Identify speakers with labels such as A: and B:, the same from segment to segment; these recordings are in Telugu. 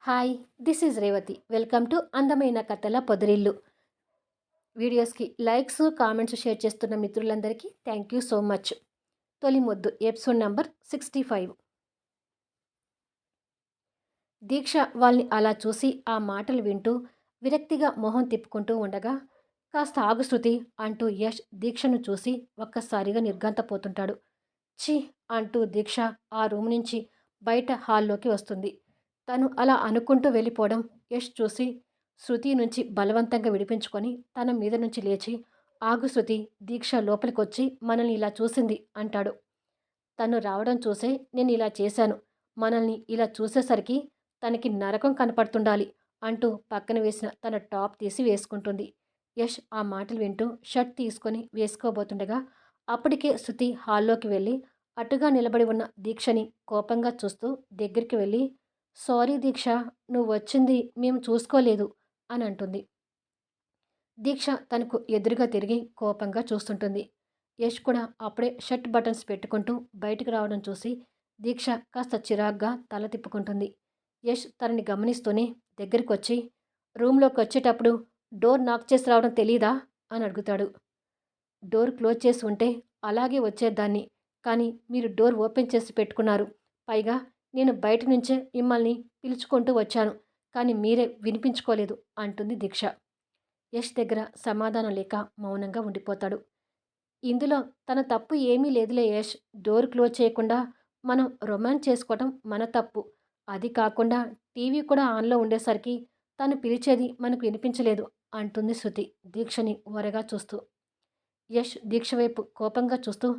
A: Hi, this is Revathi. Welcome to అందమైన కథల పొదరిల్లు. వీడియోస్కి లైక్స్, కామెంట్స్ షేర్ చేస్తున్న మిత్రులందరికీ థ్యాంక్ యూ సో మచ్. తొలి మొద్దు ఎపిసోడ్ నంబర్ 65. దీక్ష వాళ్ళని అలా చూసి ఆ మాటలు వింటూ విరక్తిగా మొహం తిప్పుకుంటూ ఉండగా, కాస్త ఆగు శృతి అంటూ యష్ దీక్షను చూసి ఒక్కసారిగా నిర్ఘాంతపోతుంటాడు. ఛీ అంటూ దీక్ష ఆ రూమ్ నుంచి బయట హాల్లోకి వస్తుంది. తను అలా అనుకుంటూ వెళ్ళిపోవడం యష్ చూసి శృతి నుంచి బలవంతంగా విడిపించుకొని తన మీద నుంచి లేచి, ఆగు శృతి, దీక్ష లోపలికొచ్చి మనల్ని ఇలా చూసింది అంటాడు. తను రావడం చూసే నేను ఇలా చేశాను, మనల్ని ఇలా చూసేసరికి తనకి నరకం కనపడుతుండాలి అంటూ పక్కన వేసిన తన టాప్ తీసి వేసుకుంటుంది. యష్ ఆ మాటలు వింటూ షర్ట్ తీసుకొని వేసుకోబోతుండగా అప్పటికే శృతి హాల్లోకి వెళ్ళి అటుగా నిలబడి ఉన్న దీక్షని కోపంగా చూస్తూ దగ్గరికి వెళ్ళి, సారీ దీక్ష, నువ్వు వచ్చింది మేము చూసుకోలేదు అని అంటుంది. దీక్ష తనకు ఎదురుగా తిరిగి కోపంగా చూస్తుంటుంది. యష్ కూడా అప్పుడే షర్ట్ బటన్స్ పెట్టుకుంటూ బయటకు రావడం చూసి దీక్ష కాస్త చిరాగ్గా తల తిప్పుకుంటుంది. యష్ తనని గమనిస్తూనే దగ్గరికి వచ్చి, రూమ్లోకి వచ్చేటప్పుడు డోర్ నాక్ చేసి రావడం తెలీదా అని అడుగుతాడు. డోర్ క్లోజ్ చేసి ఉంటే అలాగే వచ్చేదాన్ని, కానీ మీరు డోర్ ఓపెన్ చేసి పెట్టుకున్నారు. పైగా నేను బయట నుంచే మిమ్మల్ని పిలుచుకుంటూ వచ్చాను, కానీ మీరే వినిపించుకోలేదు అంటుంది దీక్ష. యష్ దగ్గర సమాధానం లేక మౌనంగా ఉండిపోతాడు. ఇందులో తన తప్పు ఏమీ లేదులే యష్, డోర్ క్లోజ్ చేయకుండా మనం రొమాన్స్ చేసుకోవటం మన తప్పు. అది కాకుండా టీవీ కూడా ఆన్లో ఉండేసరికి తను పిలిచేది మనకు వినిపించలేదు అంటుంది శృతి దీక్షని ఓరగా చూస్తూ. యష్ దీక్ష వైపు కోపంగా చూస్తూ,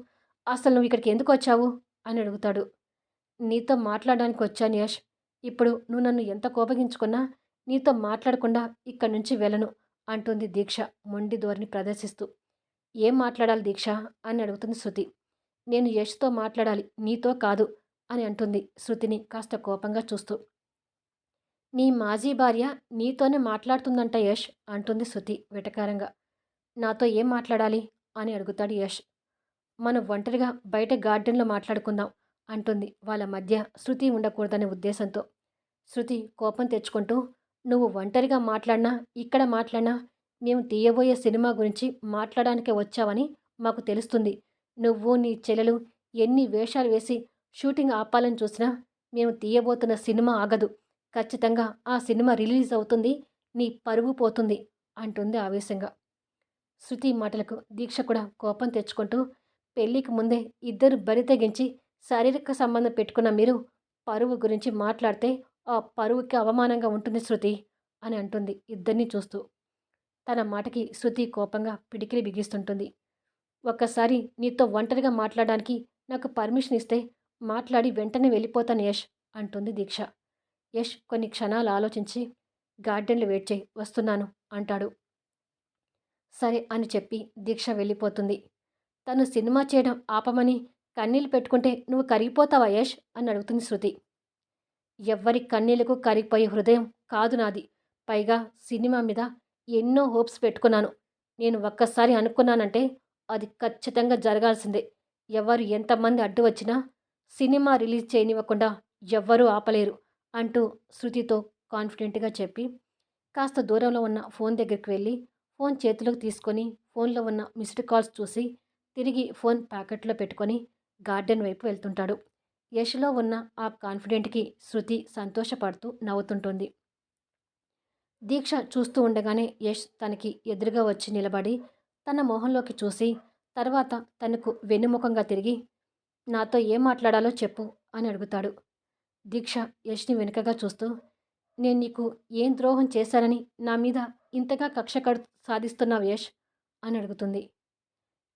A: అసలు నువ్వు ఇక్కడికి ఎందుకు వచ్చావు అని అడుగుతాడు. నీతో మాట్లాడడానికి వచ్చాను యష్. ఇప్పుడు నువ్వు నన్ను ఎంత కోపగించుకున్నా నీతో మాట్లాడకుండా ఇక్కడి నుంచి వెళ్ళను అంటుంది దీక్ష మొండి ధోరణి ప్రదర్శిస్తూ. ఏం మాట్లాడాలి దీక్ష అని అడుగుతుంది శృతి. నేను యష్తో మాట్లాడాలి, నీతో కాదు అని అంటుంది శృతిని కాస్త కోపంగా చూస్తూ. నీ మాజీ భార్య నీతోనే మాట్లాడుతుందంట యష్ అంటుంది శృతి వెటకారంగా. నాతో ఏం మాట్లాడాలి అని అడుగుతాడు యష్. మనం ఒంటరిగా బయట గార్డెన్లో మాట్లాడుకుందాం అంటుంది వాళ్ళ మధ్య శృతి ఉండకూడదనే ఉద్దేశంతో. శృతి కోపం తెచ్చుకుంటూ, నువ్వు ఒంటరిగా మాట్లాడినా ఇక్కడ మాట్లాడినా మేము తీయబోయే సినిమా గురించి మాట్లాడడానికే వచ్చావని మాకు తెలుస్తుంది. నువ్వు నీ చెల్లెలు ఎన్ని వేషాలు వేసి షూటింగ్ ఆపాలని చూసినా మేము తీయబోతున్న సినిమా ఆగదు. ఖచ్చితంగా ఆ సినిమా రిలీజ్ అవుతుంది, నీ పరువు పోతుంది అంటుంది ఆవేశంగా. శృతి మాటలకు దీక్ష కూడా కోపం తెచ్చుకుంటూ, పెళ్లికి ముందే ఇద్దరు బరి తెగించి శారీరక సంబంధం పెట్టుకున్న మీరు పరువు గురించి మాట్లాడితే ఆ పరువుకి అవమానంగా ఉంటుంది శృతి అని అంటుంది ఇద్దరిని చూస్తూ. తన మాటకి శృతి కోపంగా పిడికిలి బిగిస్తుంటుంది. ఒక్కసారి నీతో ఒంటరిగా మాట్లాడడానికి నాకు పర్మిషన్ ఇస్తే మాట్లాడి వెంటనే వెళ్ళిపోతాను యష్ అంటుంది దీక్ష. యష్ కొన్ని క్షణాలు ఆలోచించి, గార్డెన్లో వెయిట్ చేయి, వస్తున్నాను అంటాడు. సరే అని చెప్పి దీక్ష వెళ్ళిపోతుంది. తను సినిమా చేయడం ఆపమని కన్నీళ్ళు పెట్టుకుంటే నువ్వు కరిగిపోతావా యష్ అని అడుగుతుంది శృతి. ఎవ్వరి కన్నీళ్లకు కరిగిపోయే హృదయం కాదు నాది. పైగా సినిమా మీద ఎన్నో హోప్స్ పెట్టుకున్నాను. నేను ఒక్కసారి అనుకున్నానంటే అది ఖచ్చితంగా జరగాల్సిందే. ఎవరు ఎంతమంది అడ్డు వచ్చినా సినిమా రిలీజ్ చేయనివ్వకుండా ఎవ్వరూ ఆపలేరు అంటూ శృతితో కాన్ఫిడెంట్గా చెప్పి కాస్త దూరంలో ఉన్న ఫోన్ దగ్గరికి వెళ్ళి ఫోన్ చేతిలోకి తీసుకొని ఫోన్లో ఉన్న మిస్డ్ కాల్స్ చూసి తిరిగి ఫోన్ ప్యాకెట్లో పెట్టుకొని గార్డెన్ వైపు వెళ్తుంటాడు. యష్లో ఉన్న ఆ కాన్ఫిడెంట్కి శృతి సంతోషపడుతూ నవ్వుతుంటుంది. దీక్ష చూస్తూ ఉండగానే యష్ తనకి ఎదురుగా వచ్చి నిలబడి తన మొహంలోకి చూసి తర్వాత తనకు వెన్నుముఖంగా తిరిగి, నాతో ఏం మాట్లాడాలో చెప్పు అని అడుగుతాడు. దీక్ష యష్ని వెనుకగా చూస్తూ, నేను నీకు ఏం ద్రోహం చేశానని నా మీద ఇంతగా కక్ష సాధిస్తున్నావు యష్ అని అడుగుతుంది.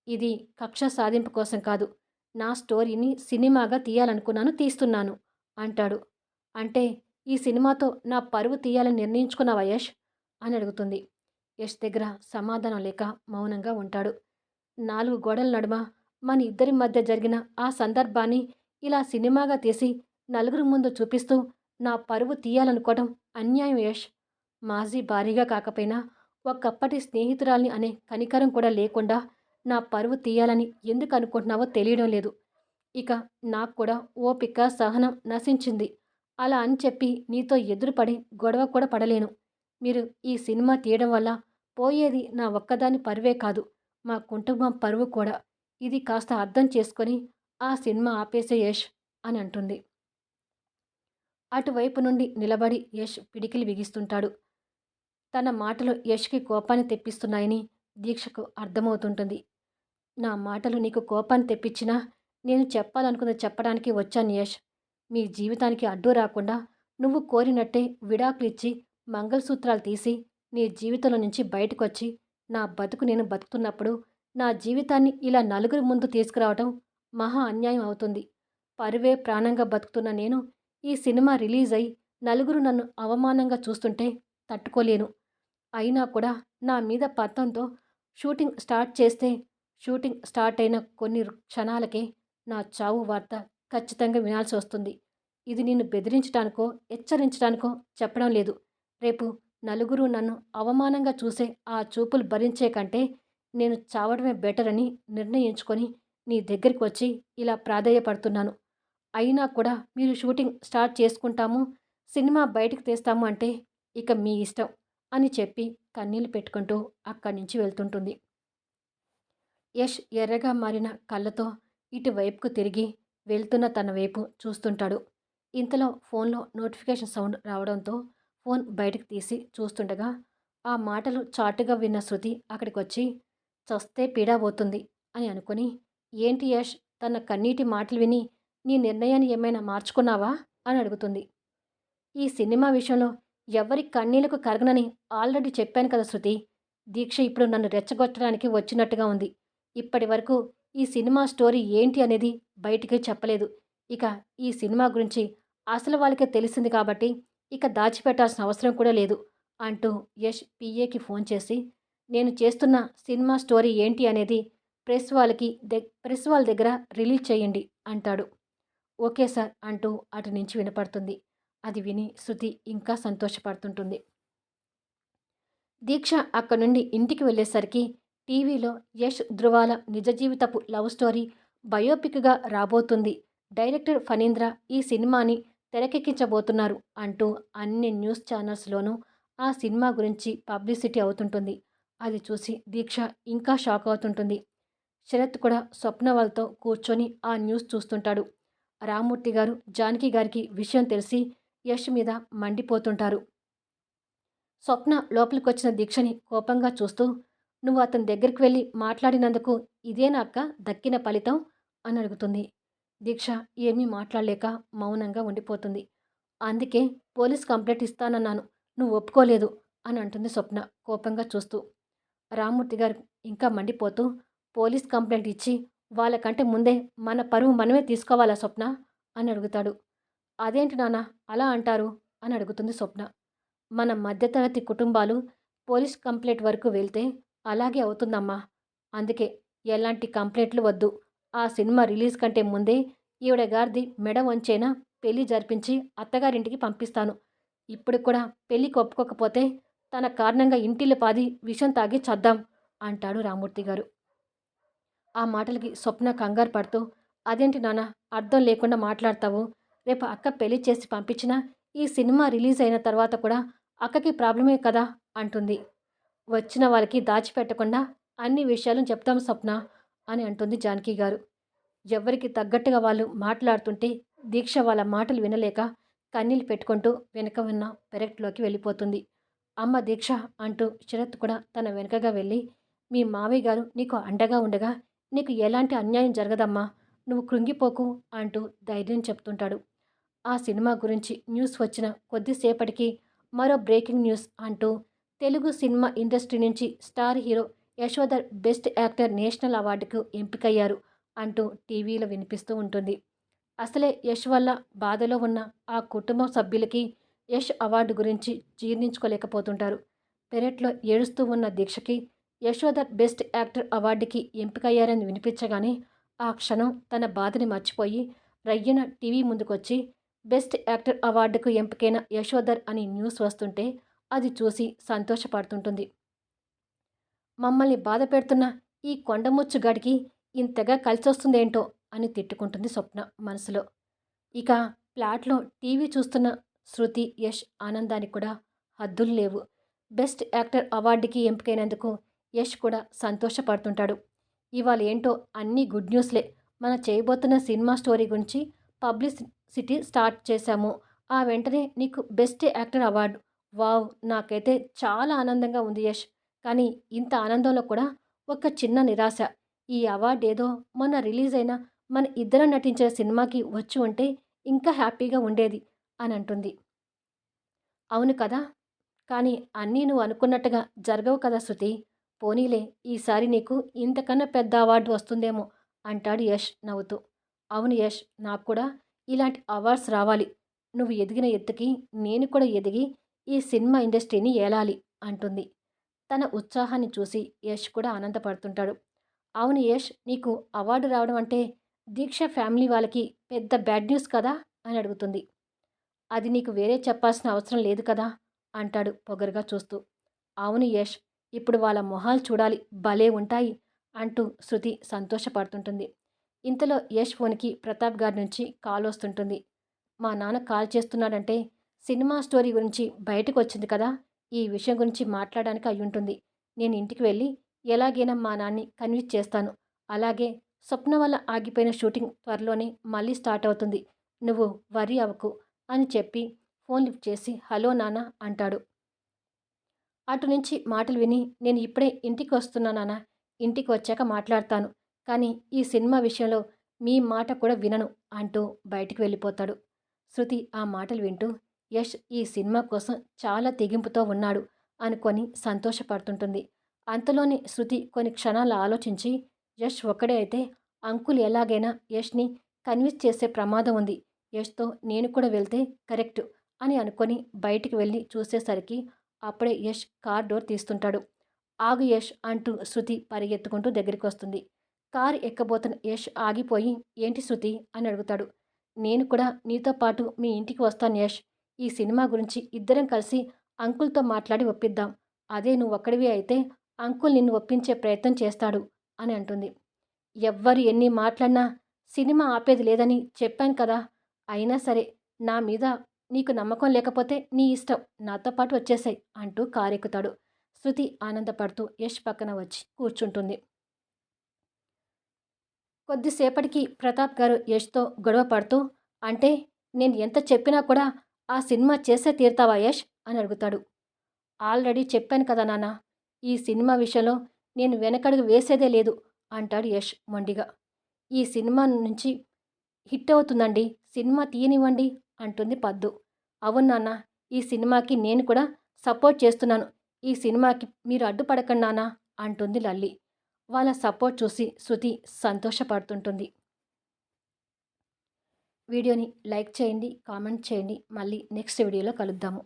A: ఇది కక్ష సాధింపు కోసం కాదు, నా స్టోరీని సినిమాగా తీయాలనుకున్నాను, తీస్తున్నాను అంటాడు. అంటే ఈ సినిమాతో నా పరువు తీయాలని నిర్ణయించుకున్నావా యష్ అని అడుగుతుంది. యష్ దగ్గర సమాధానం లేక మౌనంగా ఉంటాడు. 4 గోడల నడుమ మన ఇద్దరి మధ్య జరిగిన ఆ సందర్భాన్ని ఇలా సినిమాగా తీసి నలుగురి ముందు చూపిస్తూ నా పరువు తీయాలనుకోవడం అన్యాయం యష్. మాజీ భారీగా కాకపోయినా ఒకప్పటి స్నేహితురాల్ని అనే కనికరం కూడా లేకుండా నా పరువు తీయాలని ఎందుకు అనుకుంటున్నావో తెలియడం లేదు. ఇక నాకు కూడా ఓపిక, సహనం నశించింది అలా అని చెప్పి నీతో ఎదురుపడి గొడవ కూడా పడలేను. మీరు ఈ సినిమా తీయడం వల్ల పోయేది నా ఒక్కదాని పరువే కాదు, మా కుటుంబం పరువు కూడా. ఇది కాస్త అర్థం చేసుకొని ఆ సినిమా ఆపేసే యష్ అని అంటుంది. అటువైపు నుండి నిలబడి యష్ పిడికిలి బిగిస్తుంటాడు. తన మాటలు యష్‌కి కోపాన్ని తెప్పిస్తున్నాయని దీక్షకు అర్థమవుతుంటుంది. నా మాటలు నీకు కోపాన్ని తెప్పించినా, నేను చెప్పాలనుకున్నది చెప్పడానికి వచ్చాను యష్. మీ జీవితానికి అడ్డు రాకుండా నువ్వు కోరినట్టే విడాకులిచ్చి, మంగళసూత్రాలు తీసి, నీ జీవితంలో నుంచి బయటకొచ్చి, నా బతుకు నేను బతుకుతున్నప్పుడు, నా జీవితాన్ని ఇలా నలుగురి ముందు తీసుకురావడం మహా అన్యాయం అవుతుంది. పరువే ప్రాణంగా బతుకుతున్న నేను, ఈ సినిమా రిలీజ్ అయ్యి నలుగురు నన్ను అవమానంగా చూస్తుంటే తట్టుకోలేను. అయినా కూడా నా మీద పత్తంతో షూటింగ్ స్టార్ట్ చేస్తే, షూటింగ్ స్టార్ట్ అయిన కొన్ని క్షణాలకే నా చావు వార్త ఖచ్చితంగా వినాల్సి వస్తుంది. ఇది నిన్ను బెదిరించడానికో, హెచ్చరించడానికో చెప్పడం లేదు. రేపు నలుగురు నన్ను అవమానంగా చూసే ఆ చూపులు భరించే కంటే నేను చావడమే బెటర్ అని నిర్ణయించుకొని నీ దగ్గరికి వచ్చి ఇలా ప్రాధేయపడుతున్నాను. అయినా కూడా మీరు షూటింగ్ స్టార్ట్ చేసుకుంటాము, సినిమా బయటికి తీస్తాము అంటే ఇక మీ ఇష్టం అని చెప్పి కన్నీళ్లు పెట్టుకుంటూ అక్కడి నుంచి వెళ్తుంటుంది. యష్ ఎర్రగా మారిన కళ్ళతో ఇటువైపుకు తిరిగి వెళ్తున్న తన వైపు చూస్తుంటాడు. ఇంతలో ఫోన్లో నోటిఫికేషన్ సౌండ్ రావడంతో ఫోన్ బయటకు తీసి చూస్తుండగా ఆ మాటలు చాటుగా విన్న శృతి అక్కడికొచ్చి చస్తే పీడా పోతుంది అని అనుకుని, ఏంటి యష్, తన కన్నీటి మాటలు విని నీ నిర్ణయాన్ని ఏమైనా మార్చుకున్నావా అని అడుగుతుంది. ఈ సినిమా విషయంలో ఎవరి కన్నీళ్లకు కరగనని ఆల్రెడీ చెప్పాను కదా శృతి. దీక్ష ఇప్పుడు నన్ను రెచ్చగొట్టడానికి వచ్చినట్టుగా ఉంది. ఇప్పటి వరకు ఈ సినిమా స్టోరీ ఏంటి అనేది బయటికి చెప్పలేదు. ఇక ఈ సినిమా గురించి అసలు వాళ్ళకే తెలిసింది కాబట్టి ఇక దాచిపెట్టాల్సిన అవసరం కూడా లేదు అంటూ యష్ పిఏకి ఫోన్ చేసి, నేను చేస్తున్న సినిమా స్టోరీ ఏంటి అనేది ప్రెస్ వాళ్ళ దగ్గర రిలీజ్ చేయండి అంటాడు. ఓకే సార్ అంటూ అటు నుంచి వినపడుతుంది. అది విని శృతి ఇంకా సంతోషపడుతుంటుంది. దీక్ష అక్కడి నుండి ఇంటికి వెళ్ళేసరికి టీవీలో యష్ ధృవాల నిజ జీవితపు లవ్ స్టోరీ బయోపిక్గా రాబోతుంది, డైరెక్టర్ ఫణీంద్ర ఈ సినిమాని తెరకెక్కించబోతున్నారు అంటూ అన్ని న్యూస్ ఛానల్స్లోనూ ఆ సినిమా గురించి పబ్లిసిటీ అవుతుంటుంది. అది చూసి దీక్ష ఇంకా షాక్ అవుతుంటుంది. శరత్ కూడా స్వప్న వాళ్ళతో కూర్చొని ఆ న్యూస్ చూస్తుంటాడు. రామ్మూర్తి గారు జానకి గారికి విషయం తెలిసి యష్ మీద మండిపోతుంటారు. స్వప్న లోపలికొచ్చిన దీక్షని కోపంగా చూస్తూ, నువ్వు అతని దగ్గరికి వెళ్ళి మాట్లాడినందుకు ఇదేనా అక్క దక్కిన ఫలితం అని అడుగుతుంది. దీక్ష ఏమీ మాట్లాడలేక మౌనంగా ఉండిపోతుంది. అందుకే పోలీస్ కంప్లైంట్ ఇస్తానన్నాను, నువ్వు ఒప్పుకోలేదు అని అంటుంది స్వప్న కోపంగా చూస్తూ. రామ్మూర్తి గారు ఇంకా మండిపోతూ, పోలీస్ కంప్లైంట్ ఇచ్చి వాళ్ళకంటే ముందే మన పరువు మనమే తీసుకోవాలా స్వప్న అని అడుగుతాడు. అదేంటి నాన్న అలా అంటారు అని అడుగుతుంది స్వప్న. మన మధ్యతరగతి కుటుంబాలు పోలీస్ కంప్లైంట్ వరకు వెళ్తే అలాగే అవుతుందమ్మా. అందుకే ఎలాంటి కంప్లైంట్లు వద్దు. ఆ సినిమా రిలీజ్ కంటే ముందే ఈవిడ గారిది మెడ వంచైనా పెళ్లి జరిపించి అత్తగారింటికి పంపిస్తాను. ఇప్పుడు కూడా పెళ్లికి ఒప్పుకోకపోతే తన కారణంగా ఇంటిల్లిపాది విషం తాగి చద్దాం అంటాడు రామూర్తి గారు. ఆ మాటలకి స్వప్న కంగారు పడుతూ, అదేంటి నాన్న అర్థం లేకుండా మాట్లాడతావు? రేపు అక్క పెళ్లి చేసి పంపించినా ఈ సినిమా రిలీజ్ అయిన తర్వాత కూడా అక్కకి ప్రాబ్లమే కదా అంటుంది. వచ్చిన వాళ్ళకి దాచిపెట్టకుండా అన్ని విషయాలు చెప్తాం స్వప్న అని అంటుంది జానకి గారు. ఎవరికి తగ్గట్టుగా వాళ్ళు మాట్లాడుతుంటే దీక్ష వాళ్ళ మాటలు వినలేక కన్నీళ్ళు పెట్టుకుంటూ వెనుక ఉన్న పెరట్లోకి వెళ్ళిపోతుంది. అమ్మ దీక్ష అంటూ శరత్ కూడా తన వెనుకగా వెళ్ళి, మీ మావయ్య గారు నీకు అండగా ఉండగా నీకు ఎలాంటి అన్యాయం జరగదమ్మా, నువ్వు కృంగిపోకు అంటూ ధైర్యం చెప్తుంటాడు. ఆ సినిమా గురించి న్యూస్ వచ్చిన కొద్దిసేపటికి మరో బ్రేకింగ్ న్యూస్ అంటూ తెలుగు సినిమా ఇండస్ట్రీ నుంచి star hero Yashodhar best actor national అవార్డుకు ఎంపికయ్యారు అంటూ టీవీలో వినిపిస్తూ ఉంటుంది. అసలే యష్ వల్ల బాధలో ఉన్న ఆ కుటుంబ సభ్యులకి యష్ అవార్డు గురించి జీర్ణించుకోలేకపోతుంటారు. పెరట్లో ఏడుస్తూ ఉన్న దీక్షకి యశోధర్ బెస్ట్ యాక్టర్ అవార్డుకి ఎంపికయ్యారని వినిపించగానే ఆ క్షణం తన బాధని మర్చిపోయి రయ్యన టీవీ ముందుకొచ్చి బెస్ట్ యాక్టర్ అవార్డుకు ఎంపికైన యశోధర్ అని న్యూస్ వస్తుంటే అది చూసి సంతోషపడుతుంటుంది. మమ్మల్ని బాధ పెడుతున్న ఈ కొండముచ్చు గడికి ఇంతగా కలిసొస్తుందేంటో అని తిట్టుకుంటుంది స్వప్న మనసులో. ఇక ఫ్లాట్‌లో టీవీ చూస్తున్న శృతి, యష్ ఆనందానికి కూడా హద్దులు లేవు. బెస్ట్ యాక్టర్ అవార్డుకి ఎంపికైనందుకు యష్ కూడా సంతోషపడుతుంటాడు. ఇవాళ ఏంటో అన్నీ గుడ్ న్యూస్‌లే. మనం చేయబోతున్న సినిమా స్టోరీ గురించి పబ్లిసిటీ స్టార్ట్ చేశాము. ఆ వెంటనే నీకు బెస్ట్ యాక్టర్ అవార్డు. వావ్! నాకైతే చాలా ఆనందంగా ఉంది యష్. కానీ ఇంత ఆనందంలో కూడా ఒక చిన్న నిరాశ. ఈ అవార్డ్ ఏదో మొన్న రిలీజ్ అయిన మన ఇద్దరం నటించిన సినిమాకి వచ్చి ఉంటే ఇంకా హ్యాపీగా ఉండేది అని అంటుంది. అవును కదా! కానీ అన్నీ నువ్వు అనుకున్నట్టుగా జరగవు కదా శృతి. పోనీలే ఈసారి నీకు ఇంతకన్నా పెద్ద అవార్డు వస్తుందేమో అంటాడు యష్ నవ్వుతూ. అవును యష్, నాకు కూడా ఇలాంటి అవార్డ్స్ రావాలి. నువ్వు ఎదిగిన ఎత్తుకి నేను కూడా ఎదిగి ఈ సినిమా ఇండస్ట్రీని ఏలాలి అంటుంది. తన ఉత్సాహాన్ని చూసి యష్ కూడా ఆనందపడుతుంటాడు. అవును యష్, నీకు అవార్డు రావడం అంటే దీక్ష ఫ్యామిలీ వాళ్ళకి పెద్ద బ్యాడ్ న్యూస్ కదా అని అడుగుతుంది. అది నీకు వేరే చెప్పాల్సిన అవసరం లేదు కదా అంటాడు పొగరుగా చూస్తూ. అవును యష్, ఇప్పుడు వాళ్ళ మొహాలు చూడాలి, భలే ఉంటాయి అంటూ శృతి సంతోషపడుతుంటుంది. ఇంతలో యష్ ఫోన్కి ప్రతాప్ గారి నుంచి కాల్ వస్తుంటుంది. మా నాన్న కాల్ చేస్తున్నాడంటే సినిమా స్టోరీ గురించి బయటకు వచ్చింది కదా, ఈ విషయం గురించి మాట్లాడడానికి అయ్యుంటుంది. నేను ఇంటికి వెళ్ళి ఎలాగైనా మా నాన్ని కన్విన్స్ చేస్తాను. అలాగే స్వప్న వల్ల ఆగిపోయిన షూటింగ్ త్వరలోనే మళ్ళీ స్టార్ట్ అవుతుంది. నువ్వు వర్రీ అవ్వకు అని చెప్పి ఫోన్ లిఫ్ట్ చేసి హలో నాన్న అంటాడు. అటు నుంచి మాటలు విని నేను ఇప్పుడే ఇంటికి వస్తున్నా నాన్న. ఇంటికి వచ్చాక మాట్లాడతాను. కానీ ఈ సినిమా విషయంలో మీ మాట కూడా వినను అంటూ బయటికి వెళ్ళిపోతాడు. శృతి ఆ మాటలు వింటూ యష్ ఈ సినిమా కోసం చాలా తెగింపుతో ఉన్నాడు అనుకొని సంతోషపడుతుంటుంది. అంతలోనే శృతి కొన్ని క్షణాలు ఆలోచించి యష్ ఒక్కడే అయితే అంకుల్ ఎలాగైనా యష్ని కన్విన్స్ చేసే ప్రమాదం ఉంది. యష్తో నేను కూడా వెళ్తే కరెక్ట్ అని అనుకొని బయటికి వెళ్ళి చూసేసరికి అప్పుడే యష్ కార్ డోర్ తీస్తుంటాడు. ఆగు యష్ అంటూ శృతి పరిగెత్తుకుంటూ దగ్గరికి వస్తుంది. కారు ఎక్కబోతున్న యష్ ఆగిపోయి ఏంటి శృతి అని అడుగుతాడు. నేను కూడా నీతో పాటు మీ ఇంటికి వస్తాను యష్. ఈ సినిమా గురించి ఇద్దరం కలిసి అంకుల్తో మాట్లాడి ఒప్పిద్దాం. అదే నువ్వు ఒక్కడివి అయితే అంకుల్ నిన్ను ఒప్పించే ప్రయత్నం చేస్తాడు అని అంటుంది. ఎవ్వరు ఎన్ని మాట్లాడినా సినిమా ఆపేది లేదని చెప్పాను కదా. అయినా సరే నా మీద నీకు నమ్మకం లేకపోతే నీ ఇష్టం. నాతో పాటు వచ్చేసాయి అంటూ కారెక్కుతాడు. శృతి ఆనందపడుతూ యష్ పక్కన వచ్చి కూర్చుంటుంది. కొద్దిసేపటికి ప్రతాప్ గారు యష్తో గొడవ పడుతూ అంటే నేను ఎంత చెప్పినా కూడా ఆ సినిమా చేసే తీరుతావా యష్ అని అడుగుతాడు. ఆల్రెడీ చెప్పాను కదా నాన్న, ఈ సినిమా విషయంలో నేను వెనకడుగు వేసేదే లేదు అంటాడు యష్ మొండిగా. ఈ సినిమా నుంచి హిట్ అవుతుందండి, సినిమా తీయనివ్వండి అంటుంది పద్దు. అవును నాన్న, ఈ సినిమాకి నేను కూడా సపోర్ట్ చేస్తున్నాను. ఈ సినిమాకి మీరు అడ్డుపడకండి నాన్న అంటుంది లల్లి. వాళ్ళ సపోర్ట్ చూసి శృతి సంతోషపడుతుంటుంది. వీడియోని లైక్ చేయండి, కామెంట్ చేయండి. మళ్ళీ నెక్స్ట్ వీడియోలో కలుద్దాము.